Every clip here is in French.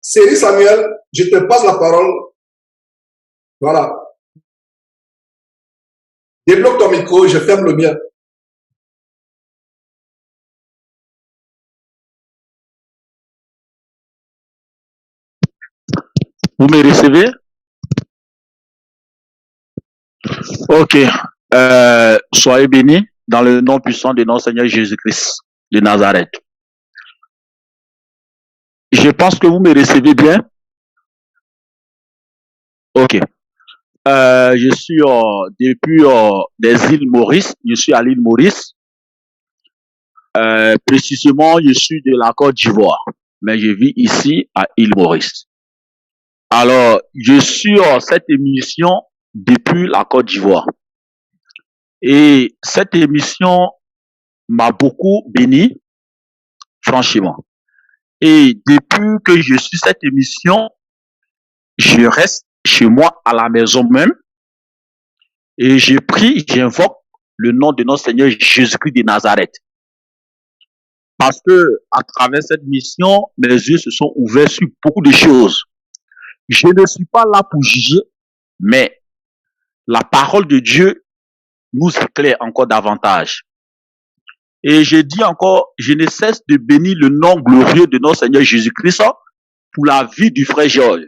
Série Samuel, je te passe la parole. Voilà. Débloque ton micro, je ferme le mien. Vous me recevez? Ok. Soyez bénis dans le nom puissant de notre Seigneur Jésus-Christ de Nazareth. Je pense que vous me recevez bien. Ok. Je suis depuis des îles Maurice. Je suis à l'île Maurice. Précisément, je suis de la Côte d'Ivoire, mais je vis ici à l'île Maurice. Alors, je suis cette émission depuis la Côte d'Ivoire. Et cette émission m'a beaucoup béni, franchement. Et depuis que je suis cette émission, je reste chez moi à la maison même et je prie, j'invoque le nom de notre Seigneur Jésus-Christ de Nazareth. Parce que à travers cette mission, mes yeux se sont ouverts sur beaucoup de choses. Je ne suis pas là pour juger, mais la parole de Dieu nous éclaire encore davantage. Et je dis encore, je ne cesse de bénir le nom glorieux de notre Seigneur Jésus-Christ pour la vie du frère Georges.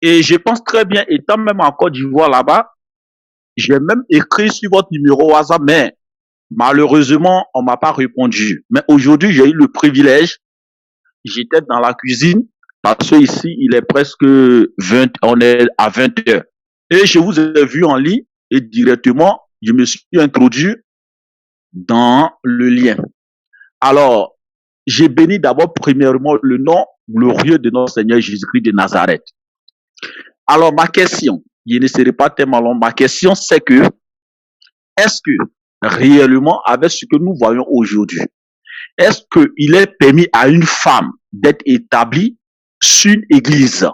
Et je pense très bien, étant même en Côte d'Ivoire là-bas, j'ai même écrit sur votre numéro WhatsApp, mais malheureusement, on m'a pas répondu. Mais aujourd'hui, j'ai eu le privilège, j'étais dans la cuisine, parce que ici, il est presque 20, on est à 20 heures. Et je vous ai vu en ligne et directement, je me suis introduit dans le lien. Alors, j'ai béni d'abord premièrement le nom glorieux de notre Seigneur Jésus-Christ de Nazareth. Alors, ma question, je ne serai pas tellement long, ma question c'est que, est-ce que réellement, avec ce que nous voyons aujourd'hui, est-ce qu'il est permis à une femme d'être établie sur une église?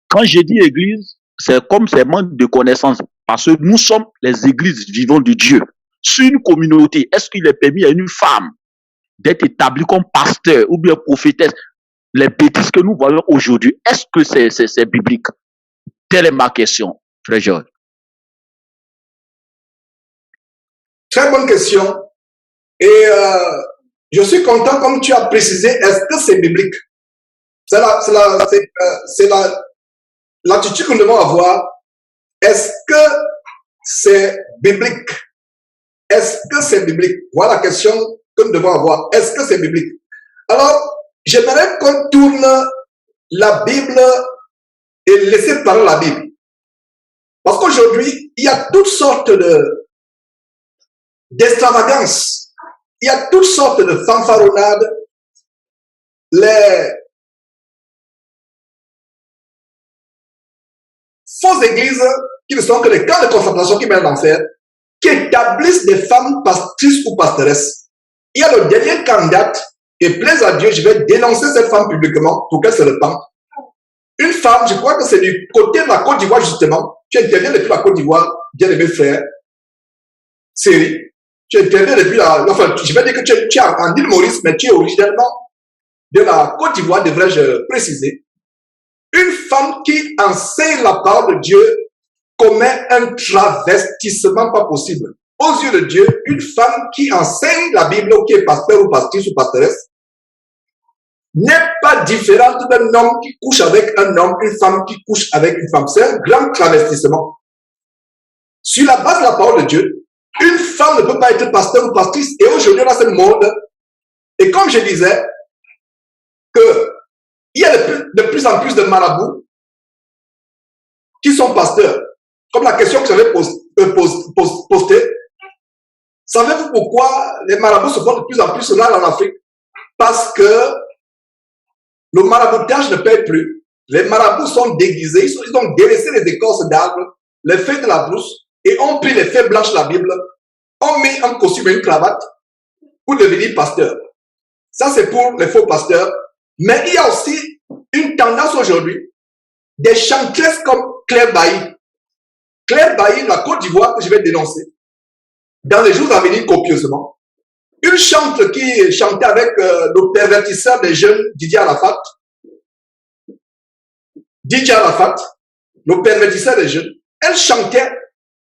Quand je dis église, c'est comme c'est manque de connaissances, parce que nous sommes les églises vivantes de Dieu. Sur une communauté, est-ce qu'il est permis à une femme d'être établie comme pasteur ou bien prophétesse? Les bêtises que nous voyons aujourd'hui, est-ce que c'est biblique? Telle est ma question, frère Georges. Très bonne question. Et je suis content, comme tu as précisé, est-ce que c'est biblique? C'est l'attitude que nous devons avoir. Est-ce que c'est biblique? Est-ce que c'est biblique? Voilà la question que nous devons avoir. Est-ce que c'est biblique? Alors, j'aimerais qu'on tourne la Bible et laisser parler la Bible. Parce qu'aujourd'hui, il y a toutes sortes d'extravagances. Il y a toutes sortes de fanfaronnades. Les fausses églises, qui ne sont que des camps de concentration qui mènent à l'enfer, qui établissent des femmes pastrices ou pasteresses. Il y a le dernier candidat, et plaise à Dieu, je vais dénoncer cette femme publiquement pour qu'elle se répande. Une femme, je crois que c'est du côté de la Côte d'Ivoire, justement. Tu interviens depuis la Côte d'Ivoire, bien aimé frère. Série. Tu interviens depuis la. Enfin, je vais dire que tu es en île Maurice, mais tu es originellement de la Côte d'Ivoire, devrais-je préciser. Une femme qui enseigne la parole de Dieu commet un travestissement pas possible. Aux yeux de Dieu, une femme qui enseigne la Bible, qui est pasteur ou pastrice ou pastoresse, n'est pas différente d'un homme qui couche avec un homme, une femme qui couche avec une femme. C'est un grand travestissement. Sur la base de la parole de Dieu, une femme ne peut pas être pasteur ou pastrice. Et aujourd'hui, on a cette mode. Et comme je disais, il y a de plus en plus de marabouts qui sont pasteurs. Comme la question que j'avais postée. Savez-vous pourquoi les marabouts se font de plus en plus là en Afrique? Parce que le maraboutage ne paye plus. Les marabouts sont déguisés, ils ont délaissé les écorces d'arbres, les feuilles de la brousse, et ont pris les feuilles blanches de la Bible, ont mis un costume et une cravate pour devenir pasteur. Ça, c'est pour les faux pasteurs. Mais il y a aussi une tendance aujourd'hui des chantresses comme Claire Bailly. Claire Bailly, la Côte d'Ivoire, que je vais dénoncer, dans les jours à venir copieusement. Une chante qui chantait avec le pervertisseur des jeunes Didier Arafat. DJ Arafat, le pervertisseur des jeunes. Elle chantait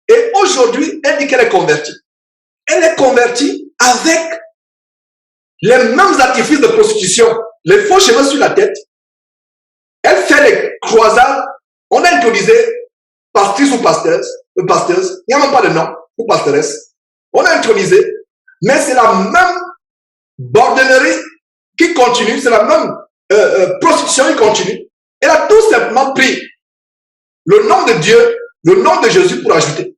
et aujourd'hui, elle dit qu'elle est convertie. Elle est convertie avec les mêmes artifices de prostitution, les faux cheveux sur la tête. Elle fait les croisades. On a intronisé pastrice ou pasteuse. Il n'y a même pas de nom ou pastoresse. On a intronisé, mais c'est la même bordellerie qui continue, c'est la même prostitution qui continue. Elle a tout simplement pris le nom de Dieu, le nom de Jésus pour ajouter.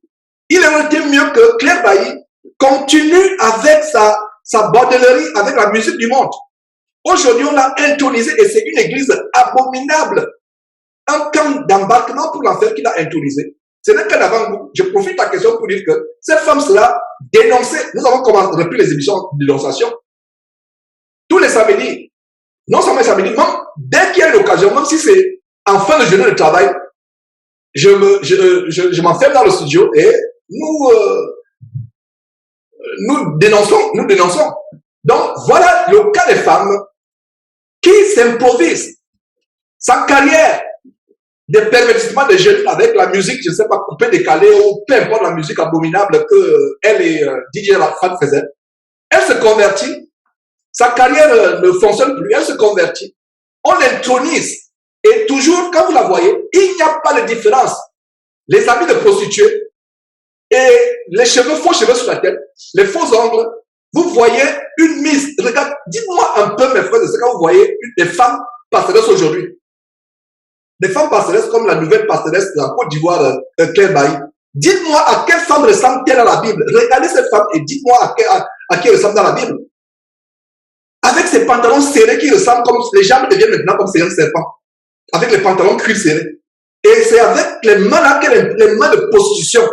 Il aurait été mieux que Claire Bailly continue avec sa bordellerie, avec la musique du monde. Aujourd'hui, on l'a intronisé et c'est une église abominable. Un camp d'embarquement pour l'enfer qu'il a intronisé. Ce n'est qu'un avant-goût. Je profite de la question pour dire que cette femme sera dénoncée. Nous avons repris les émissions de dénonciation. Tous les samedis. Non seulement les samedis, même dès qu'il y a une occasion, même si c'est en fin de journée de travail, je m'enferme dans le studio et nous dénonçons. Donc, voilà le cas des femmes qui s'improvisent. Sa carrière de pervertissement des jeunes avec la musique, je ne sais pas, coupée, décalée, ou peu importe la musique abominable que elle et DJ Arafat faisaient. Elle se convertit. Sa carrière ne fonctionne plus. Elle se convertit. On l'intronise. Et toujours, quand vous la voyez, il n'y a pas de différence. Les habits de prostituées et les faux cheveux sur la tête, les faux ongles, vous voyez une mise. Regarde, dites-moi un peu, mes frères, de ce que vous voyez des femmes pastoresses aujourd'hui. Des femmes pastoresses comme la nouvelle pastoresse de la Côte d'Ivoire, Claire Bailly. Dites-moi à quelle femme ressemble-t-elle à la Bible. Regardez cette femme et dites-moi à qui elle ressemble dans la Bible. Avec ses pantalons serrés qui ressemblent comme les jambes deviennent maintenant comme un serpent. Avec les pantalons cuir serrés. Et c'est avec les mains là les mains de prostitution.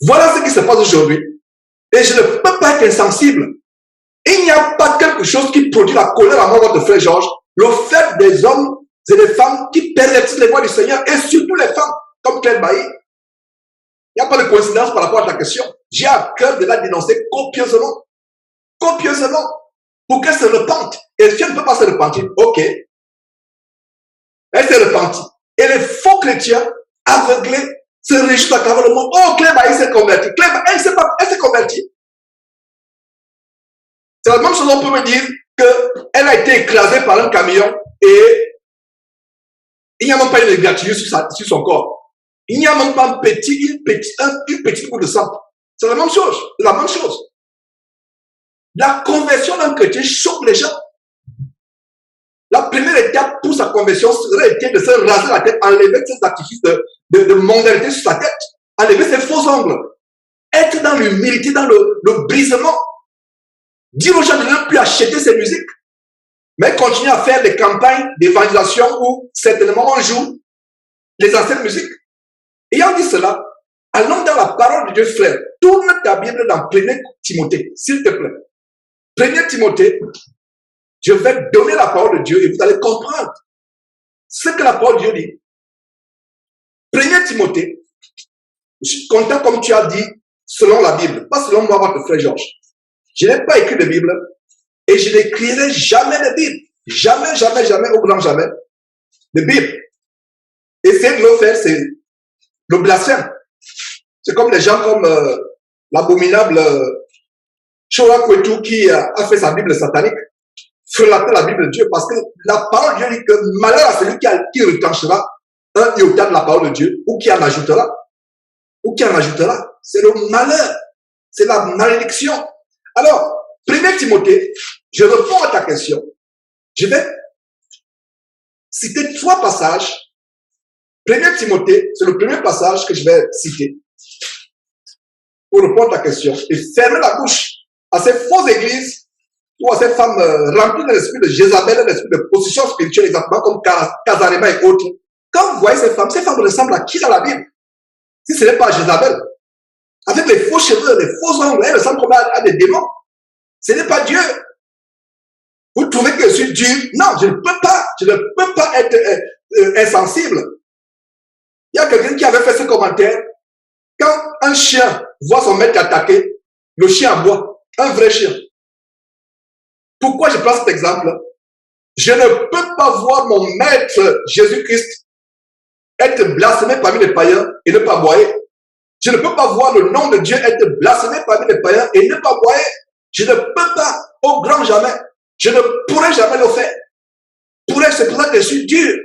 Voilà ce qui se passe aujourd'hui. Et je ne peux pas être insensible. Il n'y a pas quelque chose qui produit la colère à moi, votre frère Georges. Le fait des hommes et des femmes qui pervertissent les voies du Seigneur, et surtout les femmes, comme Claire Bailly. Il n'y a pas de coïncidence par rapport à ta question. J'ai à cœur de la dénoncer copieusement. Copieusement. Pour qu'elle se repente. Et si elle ne peut pas se repentir, ok. Elle s'est repentie. Et les faux chrétiens, aveuglés, se réjouissent à travers le monde. Oh, Claire Bailly s'est convertie. Claire Bailly, elle s'est convertie. C'est la même chose, on peut me dire qu'elle a été écrasée par un camion et il n'y a même pas une égratignure sur son corps. Il n'y a même pas une petite bout de sang. C'est la même chose. C'est la même chose. La conversion d'un chrétien choque les gens. La première étape pour sa conversion serait été de se raser la tête, enlever ses artifices de mondanité sur sa tête, enlever ses faux ongles, être dans l'humilité, dans le brisement, dire aux gens de ne plus acheter ses musiques, mais continuer à faire des campagnes d'évangélisation où certainement on joue les anciennes musiques. Ayant dit cela, allons dans la parole de Dieu, frère. Tourne ta Bible dans 1 Timothée, s'il te plaît. 1 Timothée, je vais donner la parole de Dieu et vous allez comprendre ce que la parole de Dieu dit. 1 Timothée, je suis content comme tu as dit, selon la Bible, pas selon moi, votre frère Georges. Je n'ai pas écrit de Bible et je n'écrirai jamais de Bible. Jamais, jamais, jamais, au grand jamais, de Bible. Essayer de le faire, c'est le blasphème. C'est comme les gens comme l'abominable Shoah Kwetu qui a fait sa Bible satanique, frelater la Bible de Dieu, parce que la parole de Dieu dit que malheur à celui qui retranchera un iota de la parole de Dieu, ou qui en ajoutera. Ou qui en ajoutera. C'est le malheur. C'est la malédiction. Alors, 1 Timothée, je réponds à ta question. Je vais citer 3 passages. 1 Timothée, c'est le premier passage que je vais citer pour répondre à ta question et fermer la bouche à ces fausses églises ou à ces femmes remplies de l'esprit de Jézabel, de l'esprit de position spirituelle, exactement comme Kazarema et autres. Quand vous voyez ces femmes ressemblent à qui dans la Bible? Si ce n'est pas Jézabel, avec les faux cheveux, les faux ongles, elles ressemblent comme à des démons. Ce n'est pas Dieu. Vous trouvez que je suis dur? Non, je ne peux pas être insensible. Il y a quelqu'un qui avait fait ce commentaire. Quand un chien voit son maître attaquer, le chien aboie. Un vrai chien. Pourquoi je prends cet exemple? Je ne peux pas voir mon maître Jésus-Christ être blasphémé parmi les païens et ne pas boire. Je ne peux pas voir le nom de Dieu être blasphémé parmi les païens et ne pas boire. Je ne peux pas, au grand jamais. Je ne pourrai jamais le faire. C'est pour ça que je suis dur.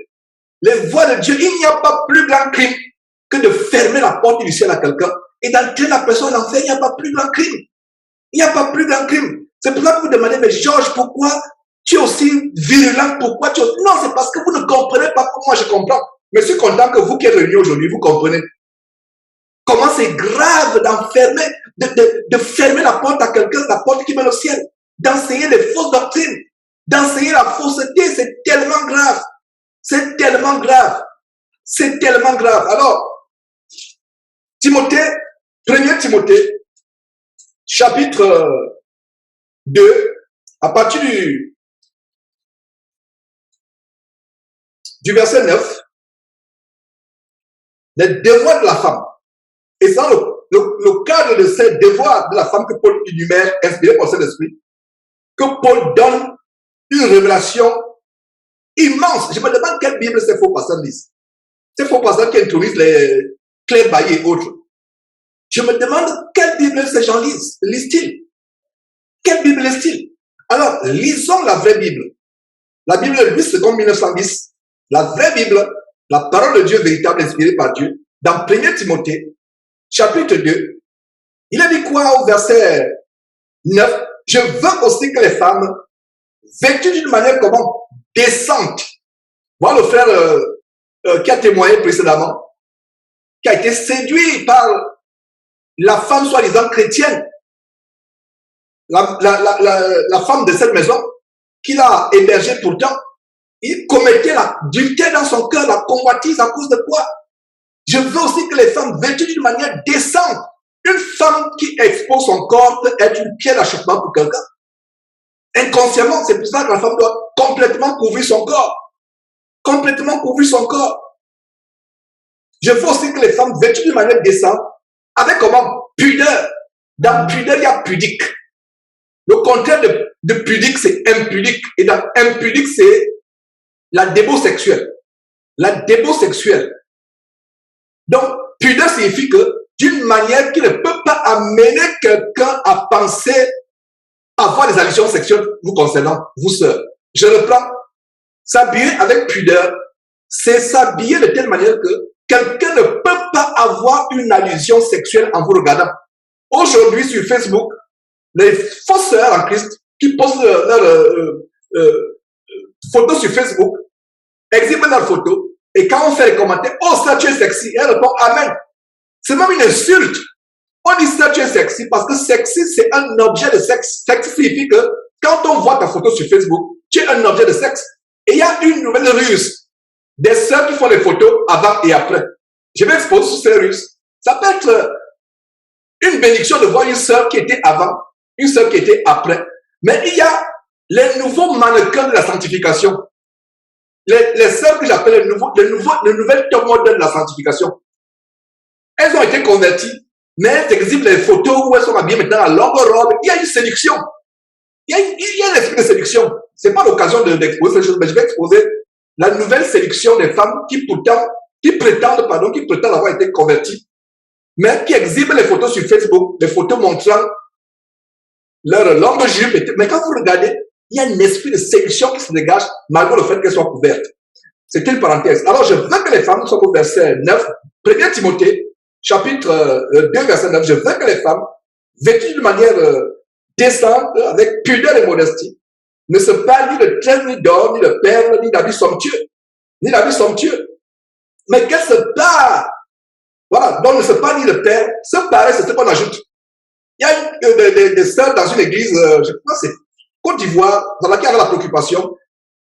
Les voies de Dieu, il n'y a pas plus grand crime que de fermer la porte du ciel à quelqu'un et d'entraîner la personne en enfer. Il n'y a pas plus grand crime. Il n'y a pas plus grand crime. C'est pour ça que vous demandez, mais Georges, pourquoi tu es aussi virulent? Pourquoi tu es... Non, c'est parce que vous ne comprenez pas comme moi je comprends. Mais je suis content que vous qui êtes réunis aujourd'hui, vous comprenez. Comment c'est grave d'enfermer, de fermer la porte à quelqu'un, la porte qui mène au ciel, d'enseigner des fausses doctrines, d'enseigner la fausseté, c'est tellement grave. C'est tellement grave. C'est tellement grave. Alors, Timothée, 1er Timothée, chapitre 2, à partir du verset 9, les devoirs de la femme. Et c'est le cadre de ces devoirs de la femme que Paul énumère, inspiré par Saint-Esprit, que Paul donne une révélation immense. Je me demande quelle Bible ces faux pasteurs lisent. Ces faux pasteurs qui introduisent les Claire Bailly et autres. Je me demande quelle Bible ces gens lisent-ils. Quelle Bible lisent-ils? Alors, lisons la vraie Bible. La Bible 8 secondes 1910. La vraie Bible, la parole de Dieu véritable inspirée par Dieu, dans 1 Timothée, chapitre 2, il a dit quoi au verset 9? Je veux aussi que les femmes, vêtues d'une manière comment? Décente. Voilà le frère qui a témoigné précédemment, qui a été séduit par la femme soi-disant chrétienne, la femme de cette maison, qu'il a hébergée pourtant. Il commettait l'adultère dans son cœur, la convoitise à cause de quoi? Je veux aussi que les femmes vêtues d'une manière décente. Une femme qui expose son corps peut être une pierre d'achoppement pour quelqu'un. Inconsciemment, c'est pour ça que la femme doit complètement couvrir son corps. Complètement couvrir son corps. Je veux aussi que les femmes vêtues d'une manière décente, avec comment? Pudeur. Dans pudeur, il y a pudique. Le contraire de pudique, c'est impudique. Et dans impudique, c'est la débo sexuelle. La débo sexuelle. Donc, pudeur signifie que d'une manière qui ne peut pas amener quelqu'un à penser avoir des allusions sexuelles vous concernant, vous sœurs. Je reprends. S'habiller avec pudeur, c'est s'habiller de telle manière que quelqu'un ne peut pas avoir une allusion sexuelle en vous regardant. Aujourd'hui, sur Facebook, les fausses sœurs en Christ qui postent leurs photos sur Facebook, exhibent leurs photos, et quand on fait les commentaires, oh, ça tu es sexy, elle répond Amen. C'est même une insulte. On dit ça tu es sexy parce que sexy c'est un objet de sexe. Sexy signifie que quand on voit ta photo sur Facebook, tu es un objet de sexe. Et il y a une nouvelle ruse. Des sœurs qui font des photos avant et après. Je vais exposer sur ces ruses. Ça peut être une bénédiction de voir une sœur qui était avant, une sœur qui était après. Mais il y a les nouveaux mannequins de la sanctification. Les sœurs que j'appelle les nouvelles top modèles de la sanctification. Elles ont été converties, mais elles exhibent les photos où elles sont habillées maintenant à longue robe. Il y a une séduction. Il y a un esprit de séduction. C'est pas l'occasion d'exposer ces choses, mais je vais exposer la nouvelle séduction des femmes qui prétendent avoir été converties, mais qui exhibent les photos sur Facebook, les photos montrant leur longue jupe. Mais quand vous regardez, il y a un esprit de séduction qui se dégage malgré le fait qu'elles soient couvertes. C'est une parenthèse. Alors, je veux que les femmes, nous sommes au verset 9, 1 Timothée, chapitre 2, verset 9, je veux que les femmes, vêtues d'une manière décente, avec pudeur et modestie, ne se parlent ni de tresse, ni d'or, ni de perles, ni d'habits somptueux. Ni d'habits somptueux. Mais qu'elles se parlent. Voilà, donc ne se parlent ni de perles. Se parler, c'est ce qu'on ajoute. Il y a des sœurs dans une église, je crois que c'est Côte d'Ivoire, dans laquelle il y avait la préoccupation.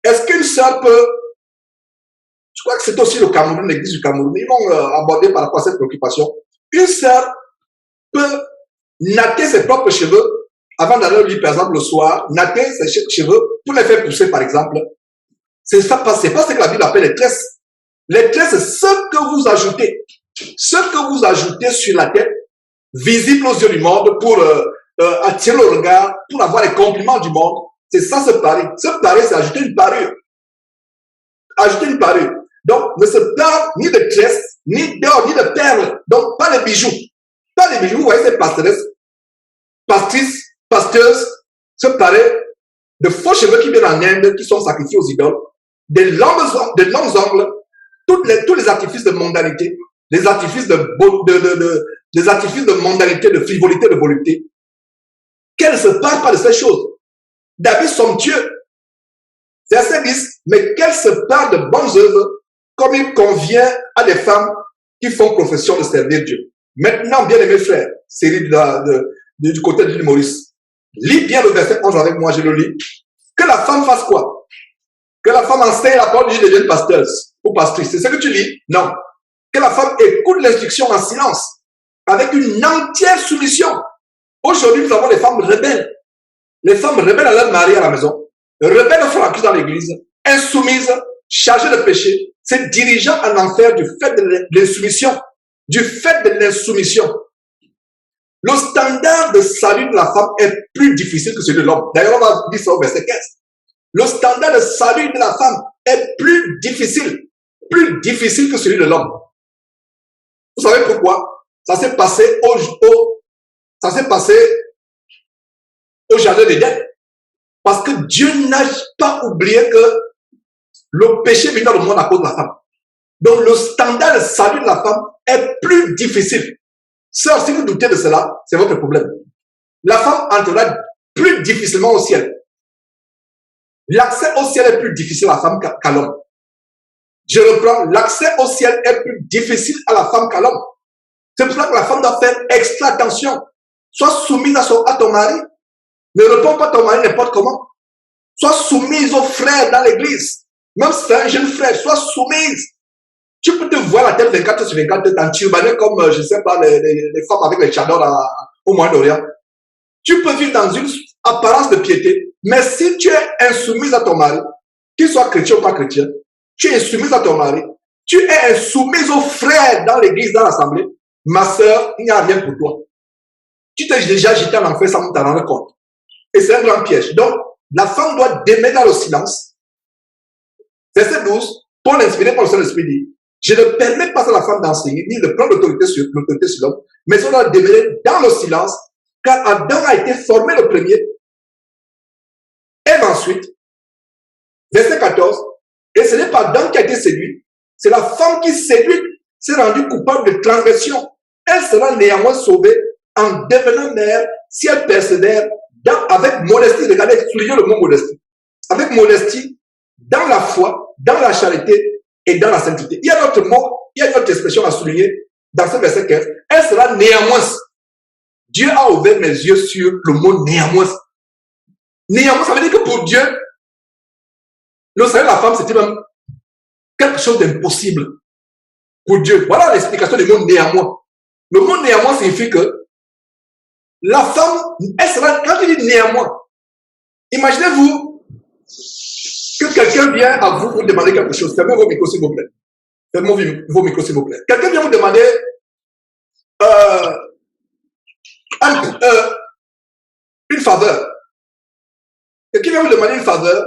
Est-ce qu'une sœur peut, je crois que c'est aussi le Cameroun, l'église du Cameroun, ils vont aborder par rapport à cette préoccupation. Une sœur peut natter ses propres cheveux avant d'aller au lit, par exemple, le soir, natter ses cheveux pour les faire pousser, par exemple. C'est pas ce que la Bible appelle les tresses. Les tresses, c'est ce que vous ajoutez. Ce que vous ajoutez sur la tête, visible aux yeux du monde pour attirer le regard, pour avoir les compliments du monde. C'est ça se parer. Se parer, c'est ajouter une parure. Ajouter une parure. Donc, ne se pare ni de tresses, ni d'or, ni de perles. Donc, pas de bijoux. Pas de bijoux. Vous voyez ces pastoresses, pastrices, pasteuses, se parer de faux cheveux qui viennent en Inde, qui sont sacrifiés aux idoles, de longs ongles, tous les artifices de mondanité, les artifices les artifices de mondanité, de frivolité, de volupté. Qu'elle ne se parle pas de ces choses. David somptueux. Verset 10. Mais qu'elle se parle de bonnes œuvres, comme il convient à des femmes qui font profession de servir Dieu. Maintenant, bien aimés frères, série du côté de l'île Maurice, lis bien le verset 11 avec moi, je le lis. Que la femme fasse quoi? Que la femme enseigne la parole de Dieu, devienne pasteuse ou pastrice. C'est ce que tu lis? Non. Que la femme écoute l'instruction en silence, avec une entière soumission. Aujourd'hui, nous avons les femmes rebelles. Les femmes rebelles à leur mari à la maison, rebelles franquistes dans l'église, insoumises, chargées de péché, se dirigeant en enfer du fait de l'insoumission. Du fait de l'insoumission. Le standard de salut de la femme est plus difficile que celui de l'homme. D'ailleurs, on va dire ça au verset 15. Le standard de salut de la femme est plus difficile que celui de l'homme. Vous savez pourquoi? Ça s'est passé au jardin d'Éden. Parce que Dieu n'a pas oublié que le péché vient dans le monde à cause de la femme. Donc le standard de salut de la femme est plus difficile. Sœur, si vous doutez de cela, c'est votre problème. La femme entrera plus difficilement au ciel. L'accès au ciel est plus difficile à la femme qu'à l'homme. Je reprends, l'accès au ciel est plus difficile à la femme qu'à l'homme. C'est pour ça que la femme doit faire extra attention. Sois soumise à ton mari. Ne réponds pas à ton mari n'importe comment. Sois soumise aux frères dans l'église. Même si c'est un jeune frère, sois soumise. Tu peux te voir la tête 24 sur 24 en turbané comme, je ne sais pas, les femmes avec les tchadors au Moyen-Orient. Tu peux vivre dans une apparence de piété, mais si tu es insoumise à ton mari, qu'il soit chrétien ou pas chrétien, tu es insoumise à ton mari, tu es insoumise aux frères dans l'église, dans l'assemblée, ma sœur, il n'y a rien pour toi. Tu t'es déjà jeté en enfer sans t'en rendre compte. Et c'est un grand piège. Donc, la femme doit demeurer dans le silence. Verset 12, Paul, inspiré par le Saint-Esprit, dit, je ne permets pas à la femme d'enseigner, ni de prendre l'autorité sur l'homme, mais elle doit demeurer dans le silence, car Adam a été formé le premier, Ève ensuite. Verset 14, et ce n'est pas Adam qui a été séduit, c'est la femme qui séduite s'est rendue coupable de transgression. Elle sera néanmoins sauvée en devenant mère si elle persévère avec modestie. Regardez, soulignez le mot modestie. Avec modestie, dans la foi, dans la charité et dans la sainteté. Il y a notre mot, il y a notre expression à souligner dans ce verset 15. Elle sera néanmoins. Dieu a ouvert mes yeux sur le mot néanmoins. Néanmoins, ça veut dire que pour Dieu, le salut de la femme, c'était même quelque chose d'impossible. Pour Dieu. Voilà l'explication du mot néanmoins. Le mot néanmoins signifie que la femme, elle sera, quand il dit néanmoins, imaginez-vous que quelqu'un vient à vous demander quelque chose. Fermez vos micros, s'il vous plaît. Fermez vos micros, s'il vous plaît. Quelqu'un vient vous demander une faveur. Quelqu'un vient vous demander une faveur.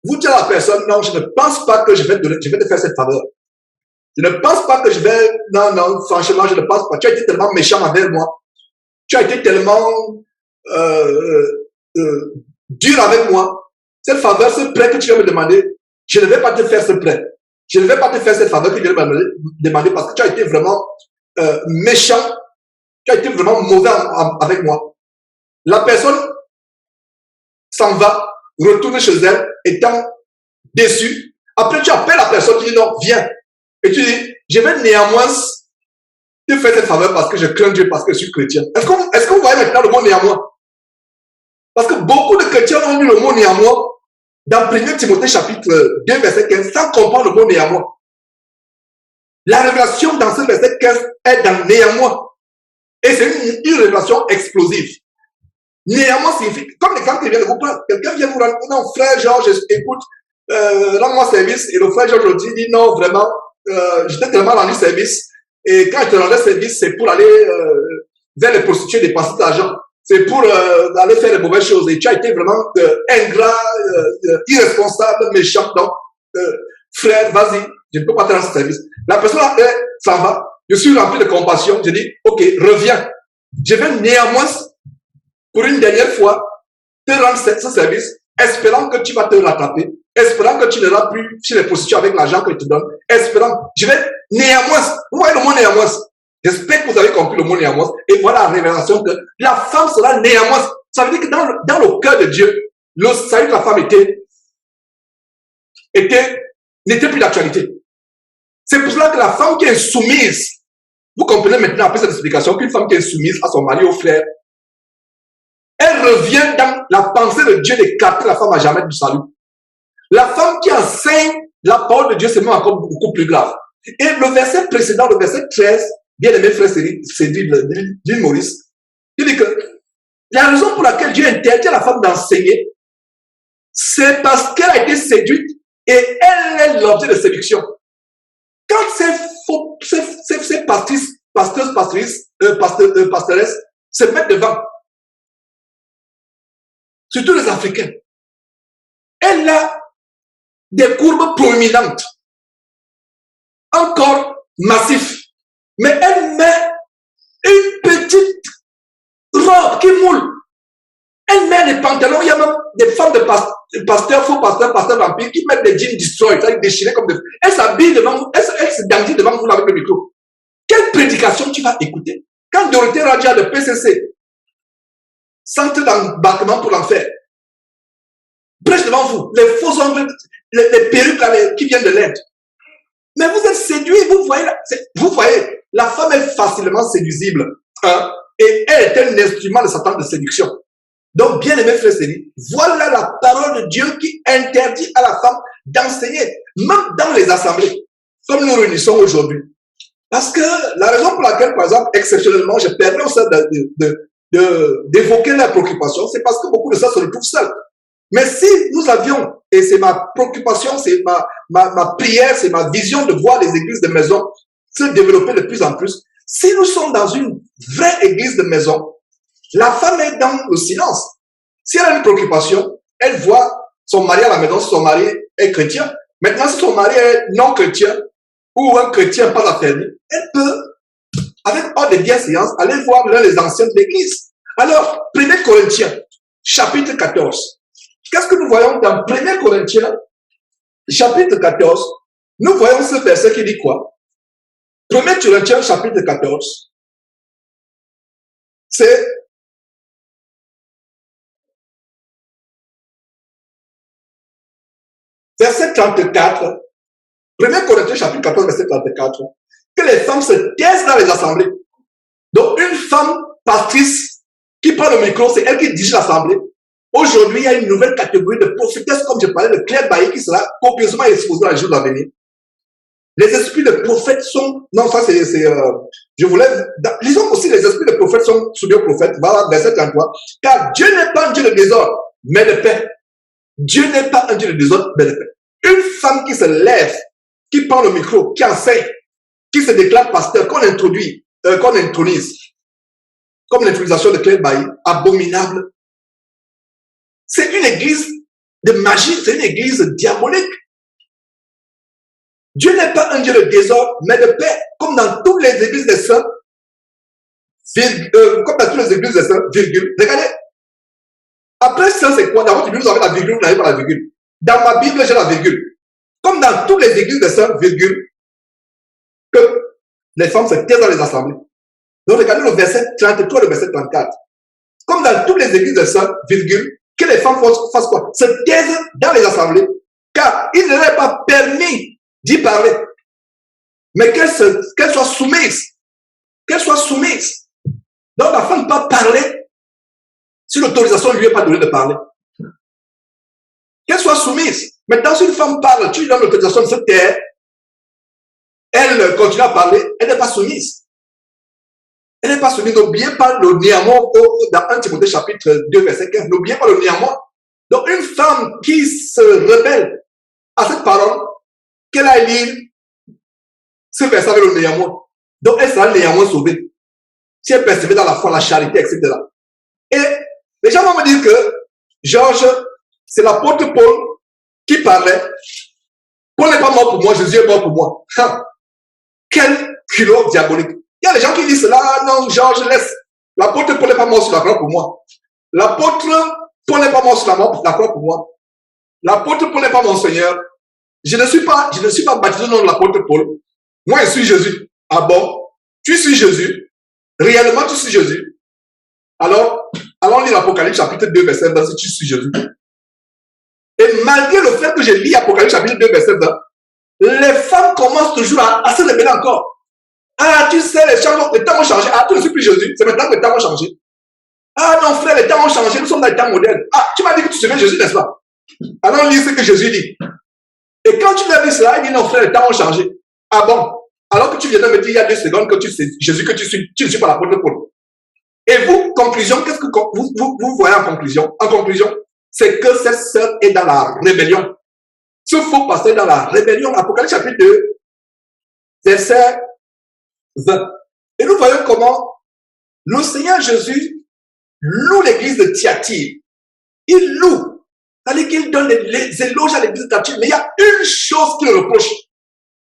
Vous dites à la personne, non, je ne pense pas que je vais te faire cette faveur. Je ne pense pas que je vais... Non, franchement, je ne pense pas. Tu as été tellement méchant envers moi. Tu as été tellement dur avec moi. Cette faveur, ce prêt que tu viens me demander, je ne vais pas te faire ce prêt. Je ne vais pas te faire cette faveur que tu viens me demander parce que tu as été vraiment méchant. Tu as été vraiment mauvais avec moi. La personne s'en va, retourne chez elle, étant déçue. Après, tu appelles la personne, tu dis non, viens. Et tu dis, je vais néanmoins te faire cette faveur parce que je crains Dieu, parce que je suis chrétien. Est-ce que vous voyez maintenant le mot néanmoins? Parce que beaucoup de chrétiens ont lu le mot néanmoins dans 1 Timothée chapitre 2, verset 15, sans comprendre le mot néanmoins. La révélation dans ce verset 15 est dans néanmoins. Et c'est une révélation explosive. Néanmoins signifie, comme l'exemple que je viens de vous prendre, quelqu'un vient vous rendre, non, frère Georges, écoute, rends-moi service, et le frère Georges dit, non, vraiment, je t'ai tellement rendu service, et quand je te rendais service, c'est pour aller vers les prostituées dépenser de l'argent. c'est pour aller faire de mauvaises choses. Et tu as été vraiment ingrat, irresponsable, méchant. Donc, frère, vas-y, je ne peux pas te rendre ce service. La personne s'en va. Je suis rempli de compassion. Je dis, ok, reviens. Je vais néanmoins, pour une dernière fois, te rendre ce service, espérant que tu vas te rattraper, espérant que tu n'iras plus sur les positions avec l'argent que je te donne, espérant, je vais néanmoins, vous voyez le mot néanmoins, j'espère que vous avez compris le mot néanmoins, et voilà la révélation que la femme sera néanmoins. Ça veut dire que dans le cœur de Dieu, le salut de la femme n'était plus d'actualité. C'est pour cela que la femme qui est soumise, vous comprenez maintenant après cette explication qu'une femme qui est soumise à son mari, au frère, elle revient dans la pensée de Dieu d'écarter la femme à jamais du salut. La femme qui enseigne la parole de Dieu, c'est même encore beaucoup plus grave. Et le verset précédent, le verset 13, bien aimé frère Cédric Lynn Maurice, il dit que la raison pour laquelle Dieu interdit à la femme d'enseigner, c'est parce qu'elle a été séduite et elle est l'objet de séduction. Quand ces pastoresses se mettent devant, surtout les Africains, elle a des courbes proéminentes, un corps massif, mais elle met une petite robe qui moule. Elle met des pantalons, il y a même des femmes de pasteurs, faux pasteurs vampires qui mettent des jeans destroy, déchirés comme des... Elle s'habille devant vous, elle se dandine devant vous avec le micro. Quelle prédication tu vas écouter? Quand Dorothée Radia de PCC, centre d'embarquement pour l'enfer, prêche devant vous, les faux ongles, les perruques là, qui viennent de l'Inde. Mais vous êtes séduit, vous voyez, la femme est facilement séduisible. Hein, et elle est un instrument de Satan de séduction. Donc, bien aimé frère Cédric, voilà la parole de Dieu qui interdit à la femme d'enseigner, même dans les assemblées, comme nous réunissons aujourd'hui. Parce que la raison pour laquelle, par exemple, exceptionnellement, je permets au sein d'évoquer la préoccupation, c'est parce que beaucoup de ça se retrouvent seuls. Mais si nous avions, et c'est ma préoccupation, c'est ma prière, c'est ma vision de voir les églises de maison se développer de plus en plus, si nous sommes dans une vraie église de maison, la femme est dans le silence. Si elle a une préoccupation, elle voit son mari à la maison, si son mari est chrétien. Maintenant, si son mari est non chrétien ou un chrétien pas affermi, elle peut, avec ordre de bienséance, aller voir l'un des anciens de l'église. Alors, 1 Corinthiens, chapitre 14. Qu'est-ce que nous voyons dans 1 Corinthiens, chapitre 14? Nous voyons ce verset qui dit quoi? 1 Corinthiens, chapitre 14. C'est verset 34. 1 Corinthiens, chapitre 14, verset 34. Que les femmes se taisent dans les assemblées. Donc, une femme pastrice qui prend le micro, c'est elle qui dirige l'assemblée. Aujourd'hui, il y a une nouvelle catégorie de prophétesses, comme je parlais de Claire Bailly, qui sera copieusement exposée dans les jours à venir. Les esprits de prophètes sont... Non, ça c'est... je voulais... Lisons aussi, les esprits de prophètes sont soumis aux prophètes. Voilà, verset 33. Car Dieu n'est pas un Dieu de désordre, mais de paix. Dieu n'est pas un Dieu de désordre, mais de paix. Une femme qui se lève, qui prend le micro, qui enseigne, qui se déclare pasteur, qu'on intronise, comme l'intronisation de Claire Bailly, abominable. C'est une église de magie, c'est une église diabolique. Dieu n'est pas un Dieu de désordre, mais de paix, comme dans toutes les églises des saints, comme dans toutes les églises des saints, virgule. Regardez. Après ça, c'est quoi? Dans votre Bible, vous avez la virgule, vous n'avez pas la virgule. Dans ma Bible, j'ai la virgule. Comme dans toutes les églises des saints, virgule, que les femmes se taisent dans les assemblées. Donc, regardez le verset 33 et le verset 34. Comme dans toutes les églises des saints, virgule, que les femmes fassent quoi? Se taisent dans les assemblées, car il ne leur est pas permis d'y parler. Mais qu'elles soient soumises. Qu'elles soient soumises. Donc, la femme ne peut pas parler si l'autorisation ne lui est pas donnée de parler. Qu'elle soit soumise. Maintenant, si une femme parle, tu lui donnes l'autorisation de se taire, elle continue à parler, elle n'est pas soumise. Elle n'est pas soumise. N'oubliez pas le néanmoins dans 1 Timothée chapitre 2, verset 15. N'oubliez pas le néanmoins. Donc, une femme qui se rebelle à cette parole, qu'elle a lire ce verset avec le néanmoins. Donc, elle sera néanmoins sauvée. Si elle persévère dans la foi, la charité, etc. Et les gens vont me dire que Georges, c'est l'apôtre Paul qui parlait. Paul n'est pas mort pour moi, Jésus est mort pour moi. Quel culot diabolique. Il y a des gens qui disent cela, non, Georges, laisse. L'apôtre Paul n'est pas mort sur la croix pour moi. L'apôtre Paul n'est pas mort sur la croix pour moi. L'apôtre Paul n'est pas mon Seigneur. Je ne suis pas baptisé au nom de l'apôtre Paul. Moi, je suis Jésus. Ah bon? Tu suis Jésus? Réellement, tu suis Jésus? Alors, allons lire l'Apocalypse chapitre 2, verset 20, si tu suis Jésus. Et malgré le fait que j'ai lu Apocalypse chapitre 2, verset 20, les femmes commencent toujours à se révéler encore. Ah, tu sais, les temps ont changé. Ah, tu ne suis plus Jésus. C'est maintenant que les temps ont changé. Ah non, frère, les temps ont changé. Nous sommes dans les temps modernes. Ah, tu m'as dit que tu suivais Jésus, n'est-ce pas? Alors, lis ce que Jésus dit. Et quand tu lui as dit cela, il dit non, frère, les temps ont changé. Ah bon? Alors que tu viens de me dire il y a 2 secondes que tu sais Jésus que tu ne suis pas l'apôtre Paul. Et vous, conclusion, qu'est-ce que vous voyez en conclusion? En conclusion, c'est que cette sœur est dans la rébellion. Ce faux pasteur est dans la rébellion. Apocalypse chapitre 2, verset 20. Et nous voyons comment le Seigneur Jésus loue l'église de Thyatire. Il loue. C'est-à-dire qu'il donne les éloges à l'église de Thyatire. Mais il y a une chose qu'il reproche.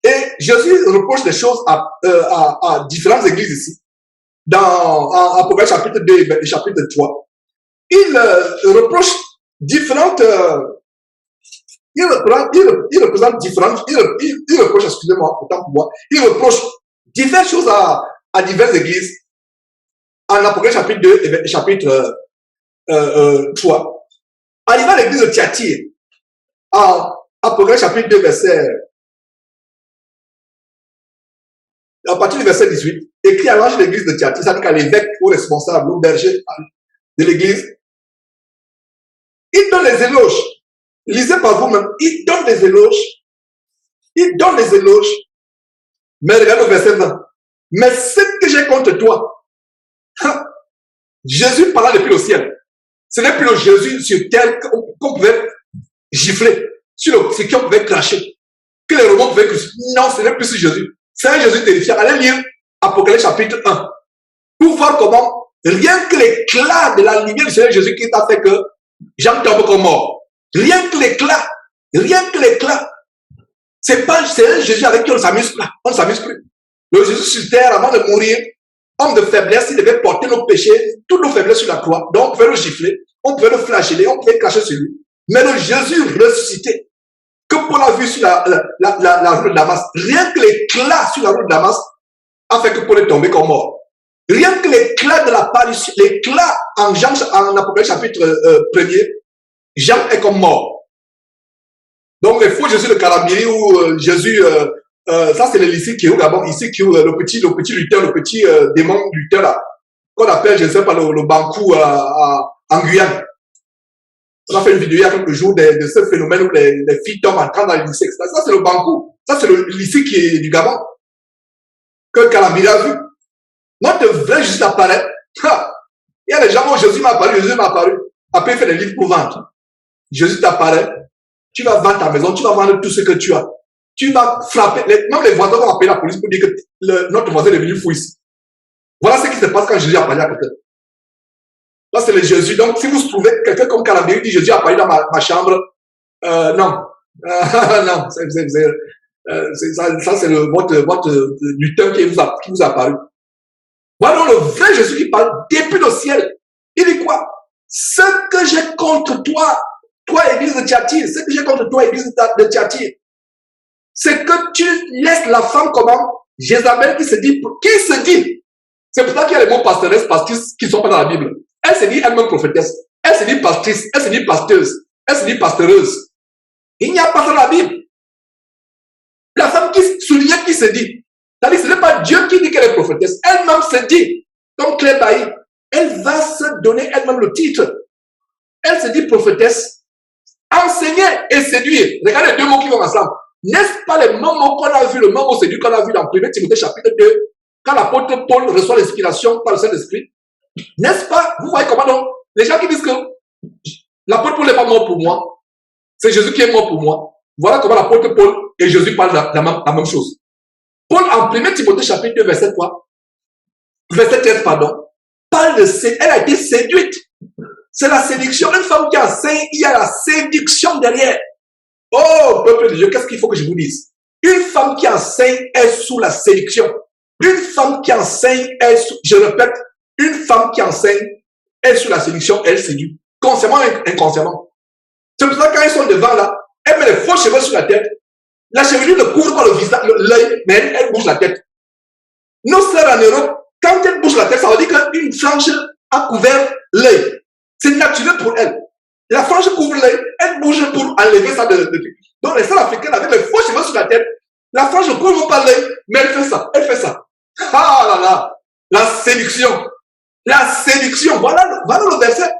Et Jésus reproche des choses à différentes églises ici. Dans Apocalypse chapitre 2 et chapitre 3. Il reproche différentes... il représente différentes... Il reproche, excusez-moi, autant pour moi. Il reproche diverses choses à diverses églises. En Apocalypse chapitre 2 et chapitre 3. Arrivé à l'église de Thyatire, en Apocalypse chapitre 2, à partir du verset 18, écrit à l'ange de l'église de Thyatire, c'est-à-dire qu'à l'évêque, au responsable, au berger de l'église, il donne les éloges. Lisez par vous-même, il donne des éloges. Il donne des éloges. Mais regardez le verset 20. Mais ce que j'ai contre toi, Jésus parla depuis le ciel. Ce n'est plus le Jésus sur terre qu'on pouvait gifler, sur qui on pouvait cracher, que les Romains pouvaient crucifier. Non, ce n'est plus sur Jésus. C'est un Jésus terrifiant. Allez lire Apocalypse chapitre 1 pour voir comment rien que l'éclat de la lumière du Seigneur Jésus qui a fait que Jean tombe comme mort. Rien que l'éclat. C'est un Jésus avec qui on ne s'amuse pas. On ne s'amuse plus. Le Jésus sur terre, avant de mourir, homme de faiblesse, il devait porter nos péchés, toutes nos faiblesses sur la croix. Donc on pouvait le gifler, on pouvait le flageller, on pouvait cracher sur lui. Mais le Jésus ressuscité, que Paul a vu sur la rue de Damas, rien que l'éclat sur la rue de Damas a fait que Paul est tombé comme mort. Rien que l'éclat de l'apparition, l'éclat en Apocalypse chapitre 1er, Jean est comme mort. Donc les faux Jésus de Calabiri ou Jésus, ça c'est le lycée qui est au Gabon, ici qui est le petit lutteur, le petit démon lutteur là, qu'on appelle, je ne sais pas, le Bankou en Guyane. On a fait une vidéo il y a quelques jours de ce phénomène où les filles tombent en train dans le lycée. Ça c'est le Bankou, ça c'est le lycée qui est du Gabon, que Calabiri a vu. Notre vrai Jésus apparaît. Il y a des gens où Jésus m'a apparu. Après il fait des livres pour vendre. Jésus t'apparaît. Tu vas vendre ta maison, tu vas vendre tout ce que tu as. Tu vas frapper. Même les voisins vont appeler la police pour dire que notre voisin est venu fou ici. Voilà ce qui se passe quand Jésus apparaît à quelqu'un. Là, c'est le Jésus. Donc, si vous trouvez quelqu'un comme Calabiri dit Jésus apparaît dans ma chambre, non. Non, ça c'est votre lutteur qui vous a apparu. Voilà le vrai Jésus qui parle depuis le ciel. Il dit quoi? Ce que j'ai contre toi, église de Thyatire, ce que j'ai contre toi, église de Thyatire, c'est que tu laisses la femme comment? Jézabel qui se dit. C'est pour ça qu'il y a les mots pastoresse, pastrice qui ne sont pas dans la Bible. Elle se dit elle-même prophétesse. Elle se dit pastrice. Elle se dit pasteuse. Elle se dit pasteureuse. Il n'y a pas ça dans la Bible. La femme qui souligne qui se dit. C'est-à-dire ce n'est pas Dieu qui dit qu'elle est prophétesse. Elle-même se dit. Comme Claire Bailly. Elle va se donner elle-même le titre. Elle se dit prophétesse. Enseigner et séduire. Regardez les deux mots qui vont ensemble. N'est-ce pas les mêmes mots qu'on a vu, le même mot séduire qu'on a vu dans 1 Timothée chapitre 2, quand l'apôtre Paul reçoit l'inspiration par le Saint-Esprit? N'est-ce pas? Vous voyez comment donc? Les gens qui disent que l'apôtre Paul n'est pas mort pour moi, c'est Jésus qui est mort pour moi. Voilà comment l'apôtre Paul et Jésus parlent la même chose. Paul, en 1 Timothée chapitre 2, verset 13, parle de elle a été séduite. C'est la séduction. Une femme qui enseigne, il y a la séduction derrière. Oh, peuple de Dieu, qu'est-ce qu'il faut que je vous dise? Une femme qui enseigne est sous la séduction. Une femme qui enseigne est sous, je répète, une femme qui enseigne est sous la séduction, elle séduit. Consciemment et inconsciemment. C'est pour ça que quand ils sont devant là, elle met les faux cheveux sur la tête. La chevelure ne couvre pas le visage, l'œil, mais elle bouge la tête. Nos sœurs en Europe, quand elles bougent la tête, ça veut dire qu'une frange a couvert l'œil. C'est naturel pour elle. La frange couvre l'œil, elle bouge pour enlever ça de. Donc les sœurs africaines avec les faux cheveux sur la tête, la frange ne couvre pas l'œil, mais elle fait ça, elle fait ça. Ah là là, la séduction. La séduction, voilà le verset.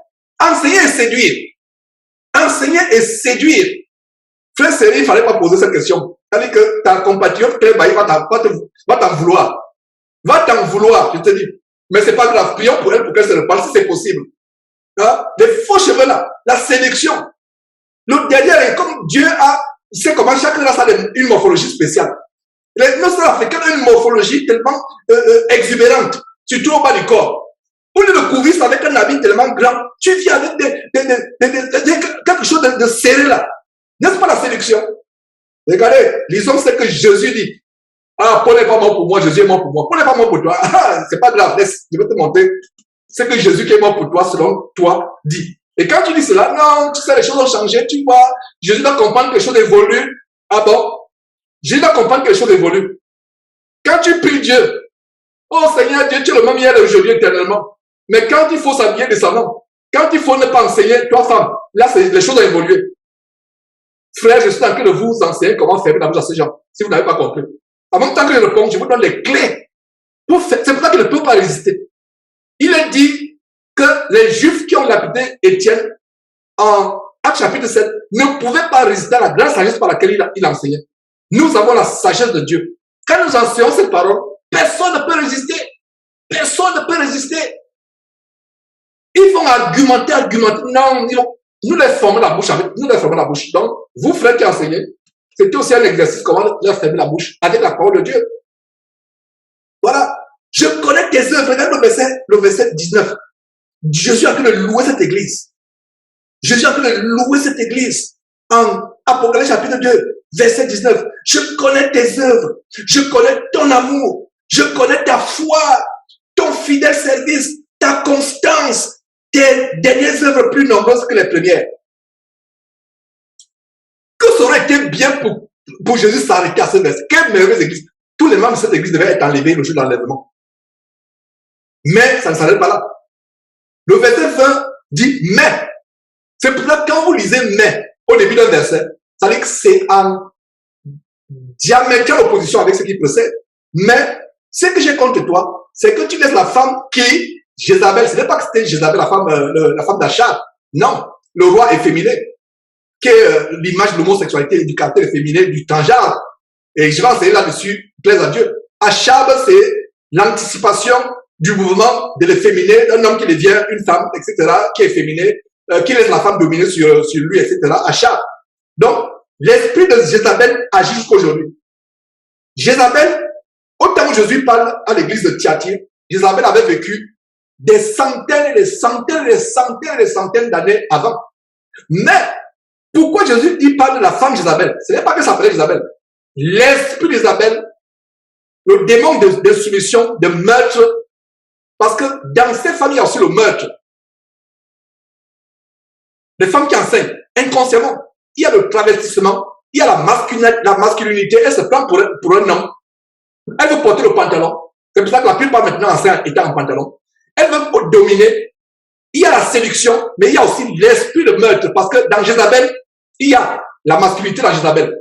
Enseigner et séduire. Enseigner et séduire. Frère Série, il ne fallait pas poser cette question. C'est-à-dire que ta compatriote Claire Bailly va t'en vouloir. Va t'en vouloir, je te dis. Mais c'est pas grave. Prions pour elle pour qu'elle se reparle si c'est possible. Hein? Les faux cheveux là, la sélection. Le derrière, comme Dieu a, c'est comment chacun a une morphologie spéciale. Nos sœurs africaines ont une morphologie tellement exubérante, surtout au bas du corps. Au lieu de couvrir ça avec un habit tellement grand, tu viens avec quelque chose de serré là. N'est-ce pas la sélection? Regardez, lisons ce que Jésus dit. Ah, Paul n'est pas mort pour moi, Jésus est mort pour moi. Paul n'est pas mort pour toi. Ah, c'est pas grave, laisse, je vais te montrer ce que Jésus qui est mort pour toi, selon toi, dit. Et quand tu dis cela, non, tu sais, les choses ont changé, tu vois, Jésus doit comprendre que les choses évoluent. Ah bon? Jésus doit comprendre que les choses évoluent. Quand tu pries Dieu, oh Seigneur Dieu, tu es le même hier et aujourd'hui éternellement. Mais quand il faut s'habiller décemment, quand il faut ne pas enseigner, toi femme, là, les choses ont évolué. Frère, je suis en train de vous enseigner comment fermer la bouche à ces gens, si vous n'avez pas compris. En même temps que je réponds, je vous donne les clés. C'est pour ça qu'il ne peut pas résister. Il est dit que les Juifs qui ont lapidé Étienne en Actes chapitre 7 ne pouvaient pas résister à la grande sagesse par laquelle il enseignait. Nous avons la sagesse de Dieu. Quand nous enseignons cette parole, personne ne peut résister. Personne ne peut résister. Ils vont argumenter. Non, nous les fermons la bouche avec, nous les fermons la bouche. Donc, vous, frères qui enseignez, c'était aussi un exercice, comment leur fermer la bouche avec la parole de Dieu. Voilà. Je connais tes œuvres. Regarde le verset 19. Je suis en train de louer cette église. Je suis en train de louer cette église. En Apocalypse chapitre 2, verset 19. Je connais tes œuvres. Je connais ton amour. Je connais ta foi, ton fidèle service, ta constance, tes dernières œuvres plus nombreuses que les premières. Que ça aurait été bien pour Jésus s'arrêter à ce verset. Quelle merveilleuse église. Tous les membres de cette église devaient être enlevés le jour de l'enlèvement. Mais ça ne s'arrête pas là. Le verset 20 dit mais. C'est pour ça que quand vous lisez mais au début d'un verset, ça veut dire que c'est en diamétrale opposition avec ce qui précède. Mais ce que j'ai contre toi, c'est que tu laisses la femme qui, Jézabel, ce n'est pas que c'était Jézabel, la femme d'Achab. Non, le roi efféminé, qui est l'image de l'homosexualité, du caractère efféminé, du transgenre. Et je vais enseigner là-dessus, plaise à Dieu. Achab, c'est l'anticipation du mouvement de l'efféminé, un homme qui devient une femme, etc., qui est efféminé, qui laisse la femme dominer sur lui, etc. Achab. Donc, l'esprit de Jézabel agit jusqu'aujourd'hui. Jézabel, au temps où Jésus parle à l'église de Thyatire, Jézabel avait vécu des centaines et des centaines et des centaines et des centaines d'années avant. Mais, pourquoi Jésus parle de la femme Jézabel? Ce n'est pas que ça s'appelait Jézabel. L'esprit d'Isabelle, le démon de soumission, de meurtre, parce que dans ces familles, il y a aussi le meurtre. Les femmes qui enseignent, inconsciemment, il y a le travestissement, il y a la masculinité, elle se prend pour un homme. Elle veut porter le pantalon. C'est pour ça que la plupart maintenant enseignent étant en pantalon. Elle veut dominer. Il y a la séduction, mais il y a aussi l'esprit de meurtre, parce que dans Jézabel, il y a la masculinité dans Jézabel.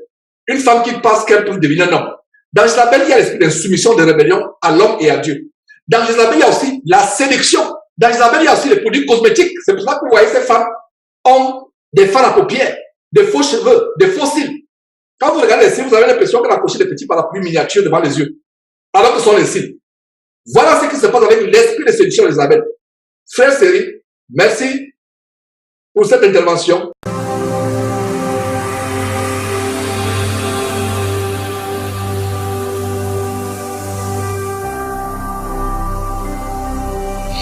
Une femme qui pense qu'elle peut devenir un homme. Dans Jézabel, il y a l'esprit d'insoumission, de rébellion à l'homme et à Dieu. Dans Jézabel, il y a aussi la sélection. Dans Jézabel, il y a aussi les produits cosmétiques. C'est pour ça que vous voyez ces femmes ont des fards à paupières, des faux cheveux, des faux cils. Quand vous regardez les cils, vous avez l'impression qu'elle a coché les petits par la plus miniature devant les yeux. Alors que ce sont les cils. Voilà ce qui se passe avec l'esprit de séduction de Jézabel. Frère Série, merci pour cette intervention.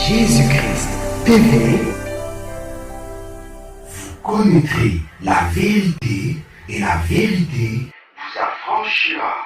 Jésus-Christ TV connaîtrez la vérité, et la vérité vous affranchira.